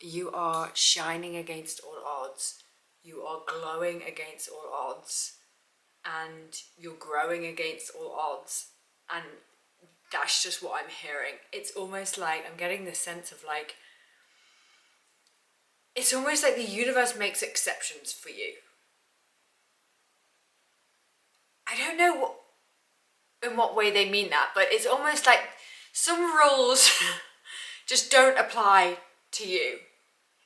You are shining against all odds. You are glowing against all odds. And you're growing against all odds. And that's just what I'm hearing. It's almost like I'm getting this sense of like, it's almost like the universe makes exceptions for you. I don't know in what way they mean that, but it's almost like some rules just don't apply to you.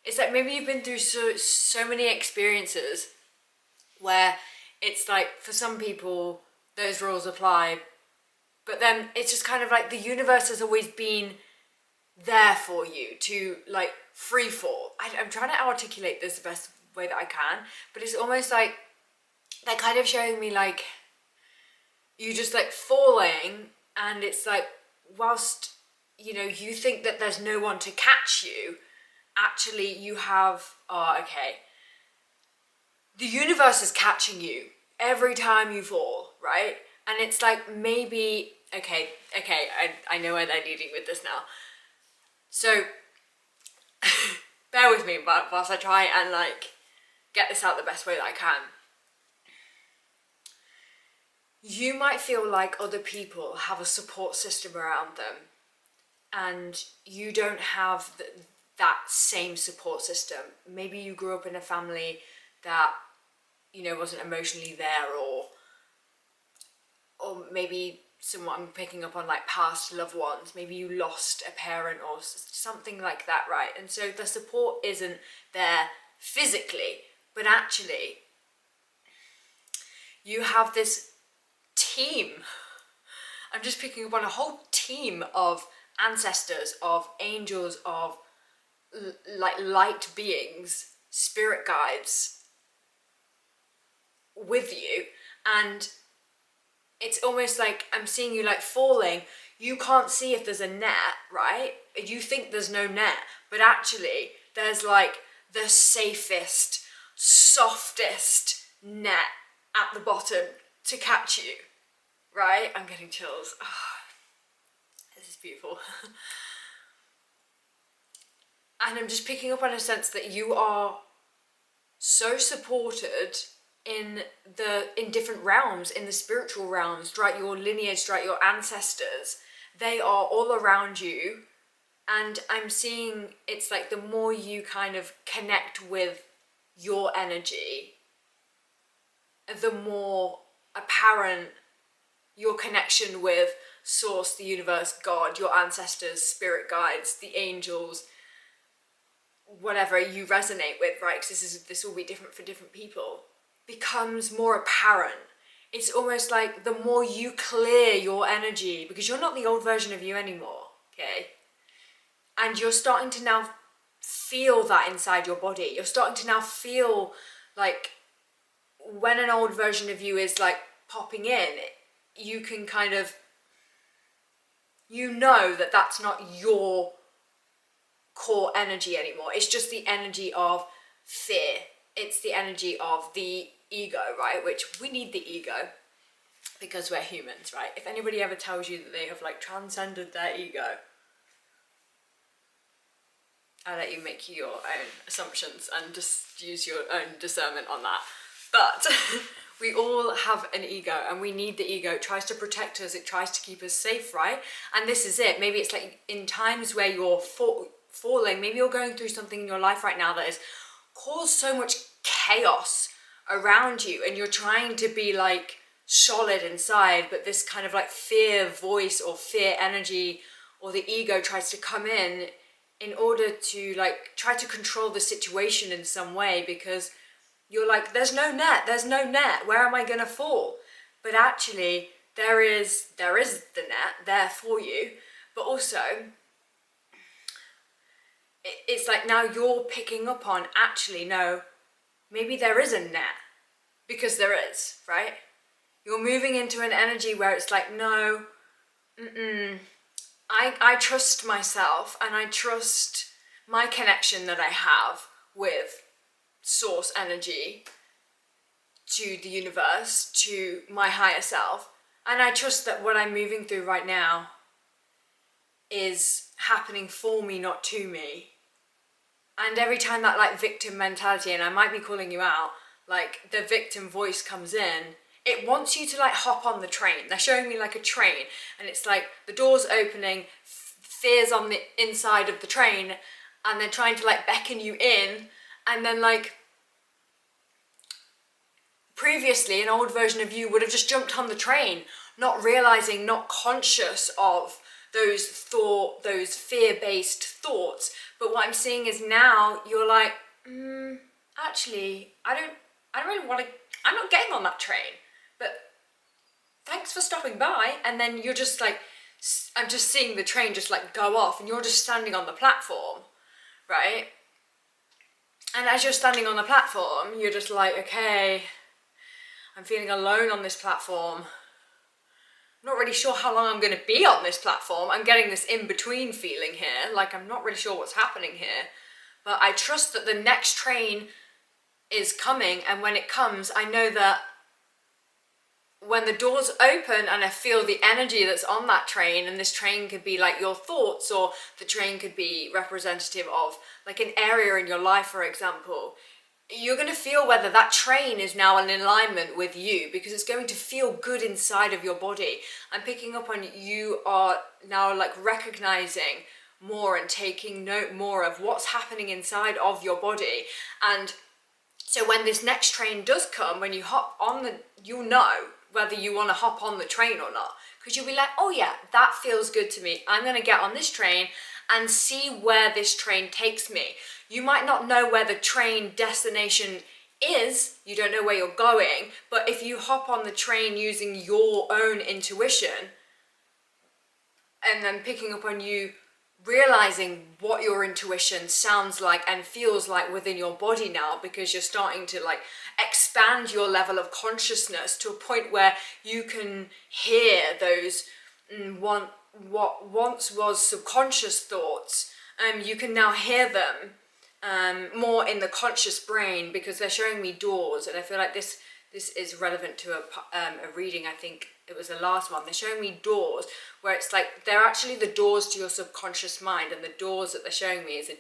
It's like maybe you've been through so many experiences where it's like for some people those rules apply, but then it's just kind of like the universe has always been there for you to like free fall. I'm trying to articulate this the best way that I can, but it's almost like they're kind of showing me like you just like falling, and it's like whilst you think that there's no one to catch you, actually you have the universe is catching you every time you fall, right? And it's like maybe I know where they're leading with this now, so bear with me whilst I try and like get this out the best way that I can. You might feel like other people have a support system around them and you don't have that same support system. Maybe you grew up in a family that wasn't emotionally there, or maybe someone, I'm picking up on like past loved ones, maybe you lost a parent or something like that, right? And so the support isn't there physically, but actually you have this team. I'm just picking up on a whole team of ancestors, of angels, of like light beings, spirit guides with you. And it's almost like I'm seeing you like falling. You can't see if there's a net, right? You think there's no net, but actually there's like the safest, softest net at the bottom to catch you, right? I'm getting chills. Oh, this is beautiful. And I'm just picking up on a sense that you are so supported in different realms, in the spiritual realms, throughout your lineage, throughout your ancestors. They are all around you. And I'm seeing it's like the more you kind of connect with your energy, the more apparent your connection with Source, the universe, God, your ancestors, spirit guides, the angels, whatever you resonate with, right? Because this will be different for different people, becomes more apparent. It's almost like the more you clear your energy, because you're not the old version of you anymore, okay? And you're starting to now feel that inside your body. You're starting to now feel like when an old version of you is like popping in, you can kind of, that that's not your core energy anymore. It's just the energy of fear. It's the energy of the ego, right? Which we need the ego because we're humans, right? If anybody ever tells you that they have like transcended their ego, I'll let you make your own assumptions and just use your own discernment on that. But we all have an ego and we need the ego. It tries to protect us. It tries to keep us safe, right? And this is it. Maybe it's like in times where you're falling, maybe you're going through something in your life right now that has caused so much chaos around you and you're trying to be like solid inside, but this kind of like fear voice or fear energy or the ego tries to come in order to like try to control the situation in some way, because you're like, there's no net, where am I gonna fall? But actually there is the net there for you. But also it's like now you're picking up on, actually no, maybe there is a net, because there is, right? You're moving into an energy where it's like, no, I trust myself and I trust my connection that I have with Source energy, to the universe, to my higher self. And I trust that what I'm moving through right now is happening for me, not to me. And every time that like victim mentality, and I might be calling you out, like the victim voice comes in, it wants you to like hop on the train. They're showing me like a train, and it's like the doors opening, fears on the inside of the train, and they're trying to like beckon you in. And then like previously an old version of you would have just jumped on the train, not realizing, not conscious of those fear-based thoughts. But what I'm seeing is now you're like, actually, I don't really want to, I'm not getting on that train, but thanks for stopping by. And then you're just like, I'm just seeing the train just like go off, and you're just standing on the platform, right? And as you're standing on the platform, you're just like, okay, I'm feeling alone on this platform. I'm not really sure how long I'm going to be on this platform. I'm getting this in-between feeling here, like I'm not really sure what's happening here. But I trust that the next train is coming, and when it comes, I know that when the doors open and I feel the energy that's on that train, and this train could be like your thoughts, or the train could be representative of like an area in your life, for example, you're going to feel whether that train is now in alignment with you, because it's going to feel good inside of your body. I'm picking up on you are now like recognizing more and taking note more of what's happening inside of your body. And so when this next train does come, when you hop on the, you'll know whether you want to hop on the train or not, because you'll be like, oh yeah, that feels good to me. I'm going to get on this train and see where this train takes me. You might not know where the train destination is, you don't know where you're going, but if you hop on the train using your own intuition, and then picking up on you realizing what your intuition sounds like and feels like within your body now, because you're starting to like expand your level of consciousness to a point where you can hear those what once was subconscious thoughts. You can now hear them more in the conscious brain, because they're showing me doors, and I feel like this is relevant to a reading. I think it was the last one. They're showing me doors where it's like they're actually the doors to your subconscious mind, and the doors that they're showing me is a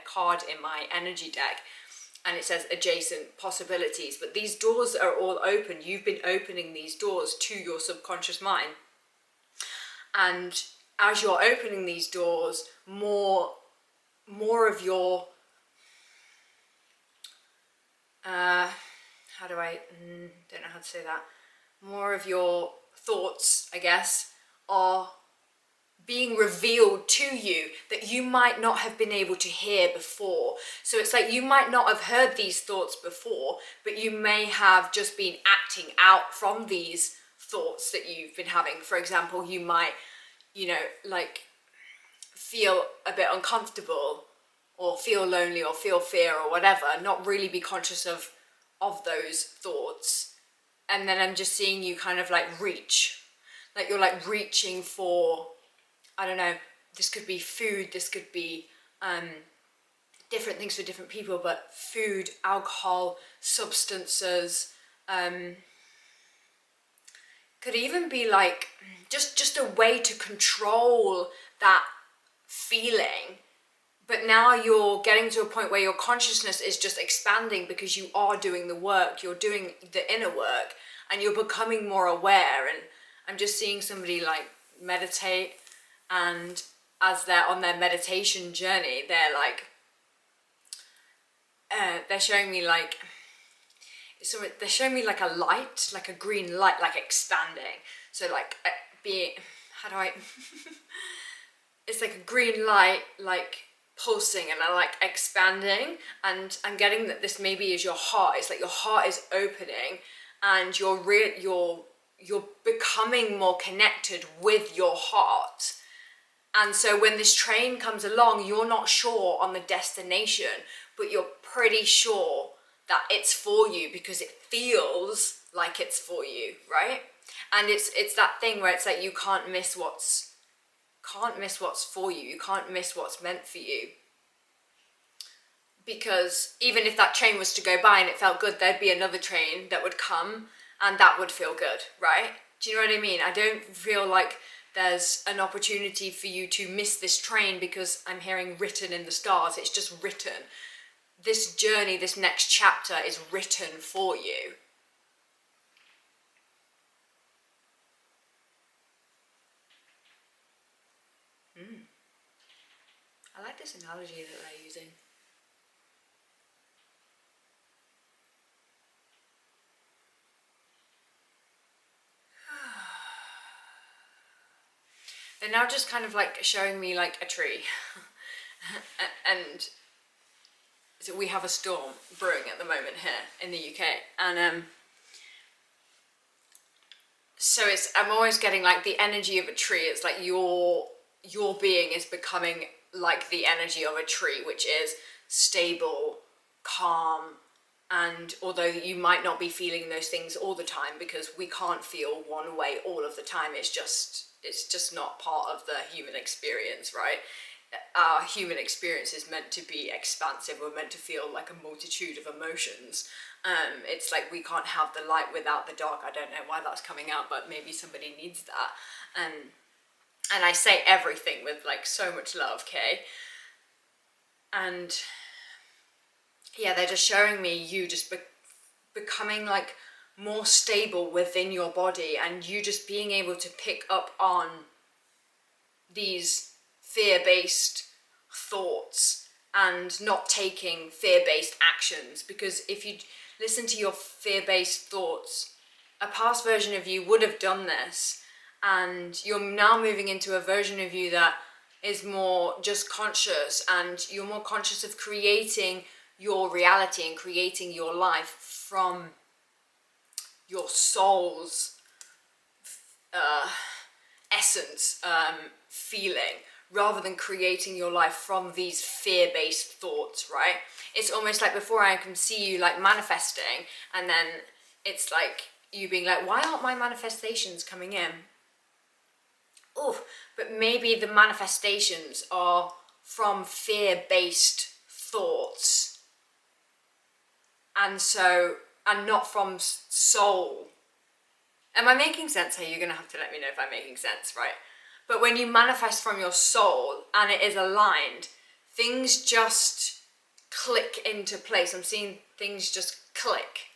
card in my energy deck, and it says adjacent possibilities. But these doors are all open. You've been opening these doors to your subconscious mind, and as you're opening these doors, more of your how do I don't know how to say that, more of your thoughts, I guess, are being revealed to you that you might not have been able to hear before. So it's like you might not have heard these thoughts before, but you may have just been acting out from these thoughts that you've been having. For example, you might, like feel a bit uncomfortable, or feel lonely, or feel fear, or whatever, not really be conscious of those thoughts. And then I'm just seeing you kind of like reach, like you're like reaching for, I don't know, this could be food, this could be different things for different people, but food, alcohol, substances, could even be like just a way to control that feeling. But now you're getting to a point where your consciousness is just expanding, because you are doing the work, you're doing the inner work, and you're becoming more aware. And I'm just seeing somebody like meditate, and as they're on their meditation journey, they're like, they're showing me like, so they're showing me like a light, like a green light, like expanding. So like being, how do I, it's like a green light, like pulsing, and I like expanding, and I'm getting that this maybe is your heart. It's like your heart is opening, and you're becoming more connected with your heart. And so when this train comes along, you're not sure on the destination, but you're pretty sure that it's for you, because it feels like it's for you, right? And it's that thing where it's like you can't miss what's for you. You can't miss what's meant for you. Because even if that train was to go by and it felt good, there'd be another train that would come and that would feel good, right? Do you know what I mean? I don't feel like there's an opportunity for you to miss this train because I'm hearing written in the stars. It's just written. This journey, this next chapter is written for you. I like this analogy that they're using. They're now just kind of like showing me like a tree. And so we have a storm brewing at the moment here in the UK. And so I'm always getting like the energy of a tree. It's like your being is becoming like the energy of a tree, which is stable, calm, and although you might not be feeling those things all the time, because we can't feel one way all of the time, it's just not part of the human experience, right? Our human experience is meant to be expansive. We're meant to feel like a multitude of emotions. It's like we can't have the light without the dark. I don't know why that's coming out, but maybe somebody needs that. And I say everything with like so much love, okay? And yeah, they're just showing me you just becoming like more stable within your body, and you just being able to pick up on these fear-based thoughts and not taking fear-based actions. Because if you listen to your fear-based thoughts, a past version of you would have done this, and you're now moving into a version of you that is more just conscious, and you're more conscious of creating your reality and creating your life from your soul's essence, feeling, rather than creating your life from these fear-based thoughts, right? It's almost like before I can see you like manifesting, and then it's like you being like, why aren't my manifestations coming in? Oh, but maybe the manifestations are from fear-based thoughts, and not from soul. Am I making sense here? You're gonna have to let me know if I'm making sense, right? But when you manifest from your soul and it is aligned, things just click into place. I'm seeing things just click.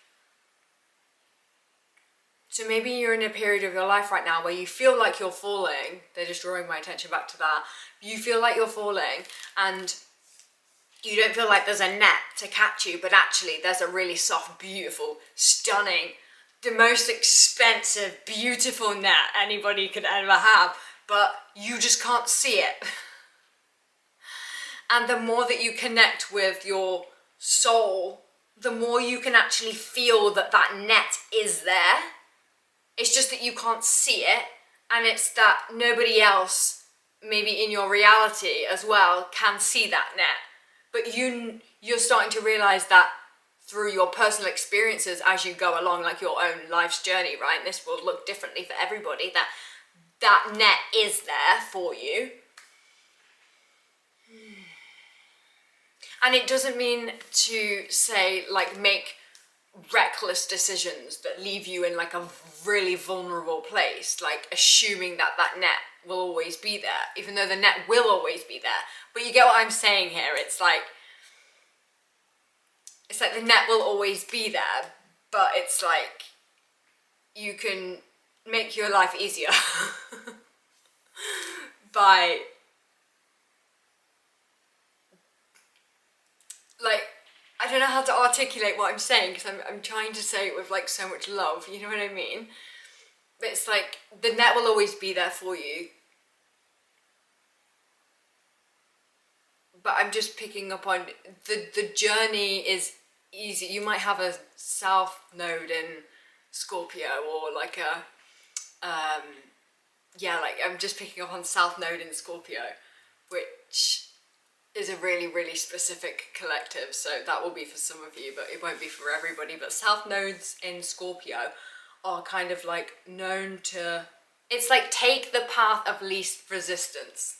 So maybe you're in a period of your life right now where you feel like you're falling. They're just drawing my attention back to that. You feel like you're falling and you don't feel like there's a net to catch you, but actually there's a really soft, beautiful, stunning, the most expensive, beautiful net anybody could ever have, but you just can't see it. And the more that you connect with your soul, the more you can actually feel that that net is there. It's just that you can't see it, and it's that nobody else, maybe in your reality as well, can see that net. But you're starting to realize that through your personal experiences as you go along, like your own life's journey, right? And this will look differently for everybody, that net is there for you. And it doesn't mean to say, like, make reckless decisions that leave you in like a really vulnerable place, like assuming that that net will always be there, even though the net will always be there. But you get what I'm saying here. It's like the net will always be there, but it's like you can make your life easier by like, I don't know how to articulate what I'm saying, because I'm trying to say it with like so much love, you know what I mean? But it's like the net will always be there for you. But I'm just picking up on the journey is easy. You might have a south node in Scorpio, or like like I'm just picking up on south node in Scorpio, which is a really, really specific collective, so that will be for some of you, but it won't be for everybody. But south nodes in Scorpio are kind of like known to, it's like take the path of least resistance.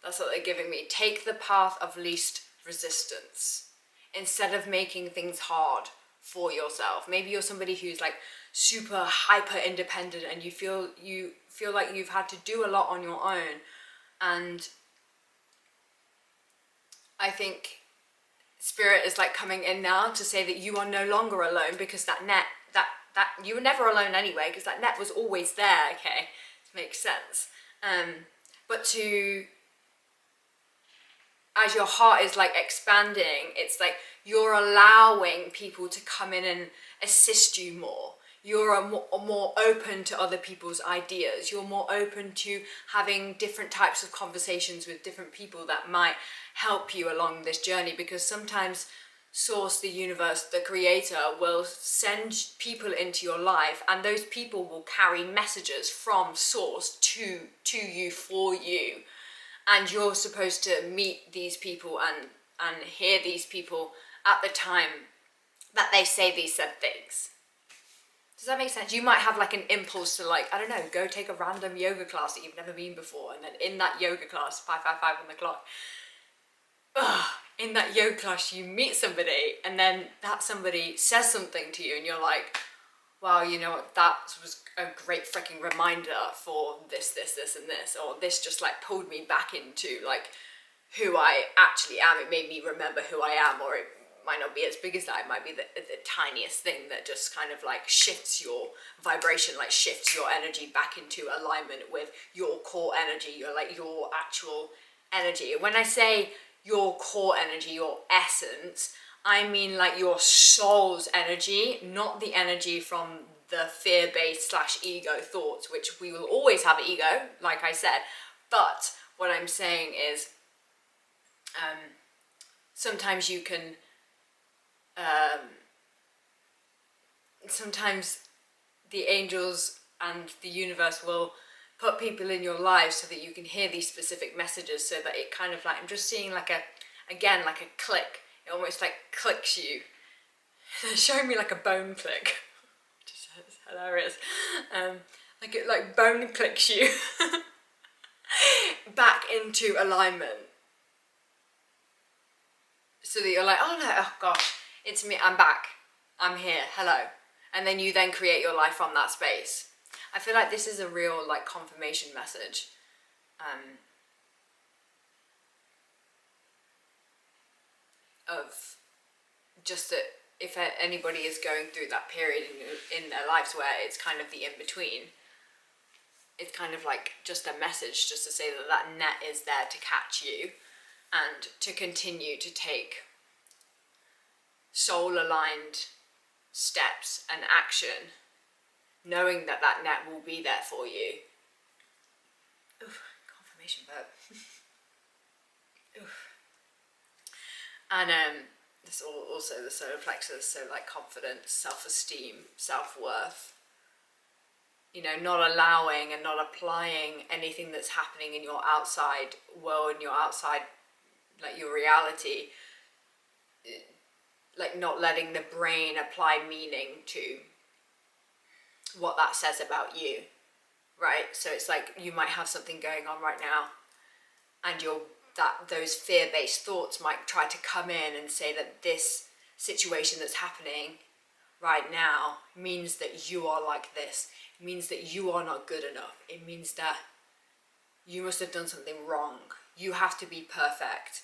That's what they're giving me. Take the path of least resistance. Instead of making things hard for yourself. Maybe you're somebody who's like super hyper independent and you feel like you've had to do a lot on your own. And I think Spirit is like coming in now to say that you are no longer alone, because that net, that you were never alone anyway, because that net was always there, okay? It makes sense. But as your heart is like expanding, it's like you're allowing people to come in and assist you more. You're more open to other people's ideas. You're more open to having different types of conversations with different people that might help you along this journey, because sometimes Source, the universe, the creator will send people into your life, and those people will carry messages from Source to you, for you. And you're supposed to meet these people and hear these people at the time that they say these said things. Does that make sense? You might have like an impulse to, like, I don't know, go take a random yoga class that you've never been before, and then in that yoga class, 555 on the clock, in that yoga class you meet somebody, and then that somebody says something to you and you're like, wow, you know what, that was a great freaking reminder for this, and this, or this just like pulled me back into like who I actually am. It made me remember who I am, or it might not be as big as that. It might be the tiniest thing that just kind of like shifts your vibration, like shifts your energy back into alignment with your core energy, your actual energy. When I say your core energy, your essence, I mean like your soul's energy, not the energy from the fear-based / ego thoughts, which we will always have ego, like I said. But what I'm saying is, sometimes you can, sometimes the angels and the universe will put people in your life so that you can hear these specific messages, so that it kind of like, I'm just seeing like a click. It almost like clicks you. They're showing me like a bone click, which is hilarious. Like it like bone clicks you back into alignment, so that you're like, oh no, oh gosh, it's me, I'm back, I'm here, hello. And then you then create your life from that space. I feel like this is a real like confirmation message. Of just that if anybody is going through that period in their lives where it's kind of the in-between, it's kind of like just a message just to say that that net is there to catch you, and to continue to take soul-aligned steps and action, knowing that that net will be there for you. Oof, confirmation verb. Oof. And this also the solar plexus, so like confidence, self-esteem, self-worth. You know, not allowing and not applying anything that's happening in your outside world, in your outside, like your reality, like not letting the brain apply meaning to what that says about you, right? So it's like you might have something going on right now, and those fear-based thoughts might try to come in and say that this situation that's happening right now means that you are like this. It means that you are not good enough. It means that you must have done something wrong. You have to be perfect.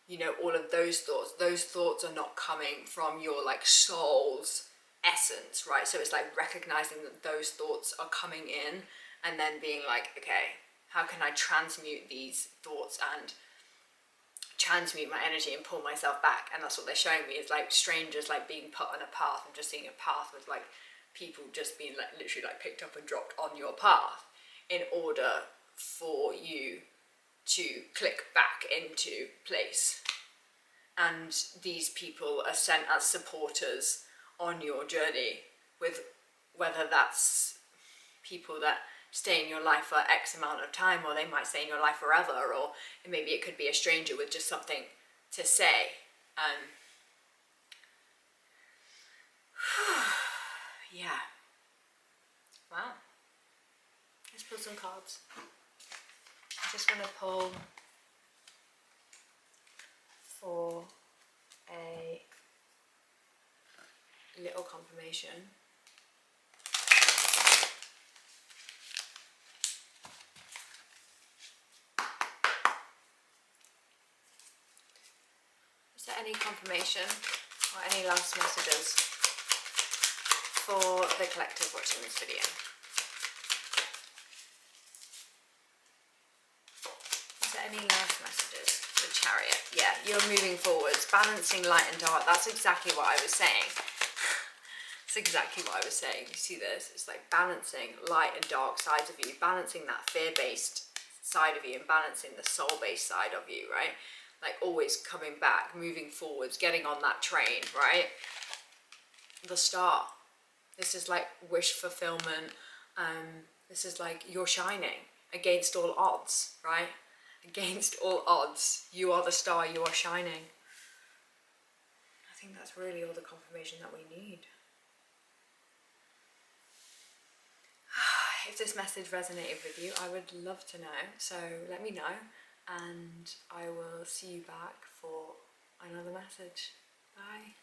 You know, all of those thoughts are not coming from your like soul's essence, right? So it's like recognizing that those thoughts are coming in, and then being like, okay, how can I transmute these thoughts and transmute my energy and pull myself back? And that's what they're showing me, is like strangers like being put on a path. I'm just seeing a path with like people just being like literally like picked up and dropped on your path, in order for you to click back into place. And these people are sent as supporters on your journey, with whether that's people that stay in your life for X amount of time, or they might stay in your life forever, or maybe it could be a stranger with just something to say. Yeah. Wow. Let's pull some cards. I just want to pull for a little confirmation. Is there any confirmation or any last messages for the collective watching this video? Is there any last messages for the Chariot? Yeah, you're moving forwards, balancing light and dark. That's exactly what I was saying. That's exactly what I was saying. You see this? It's like balancing light and dark sides of you, balancing that fear-based side of you and balancing the soul-based side of you, right? Like always coming back, moving forwards, getting on that train, right? The Star. This is like wish fulfillment. This is like you're shining against all odds, right? Against all odds. You are the star, you are shining. I think that's really all the confirmation that we need. If this message resonated with you, I would love to know. So let me know, and I will see you back for another message. Bye.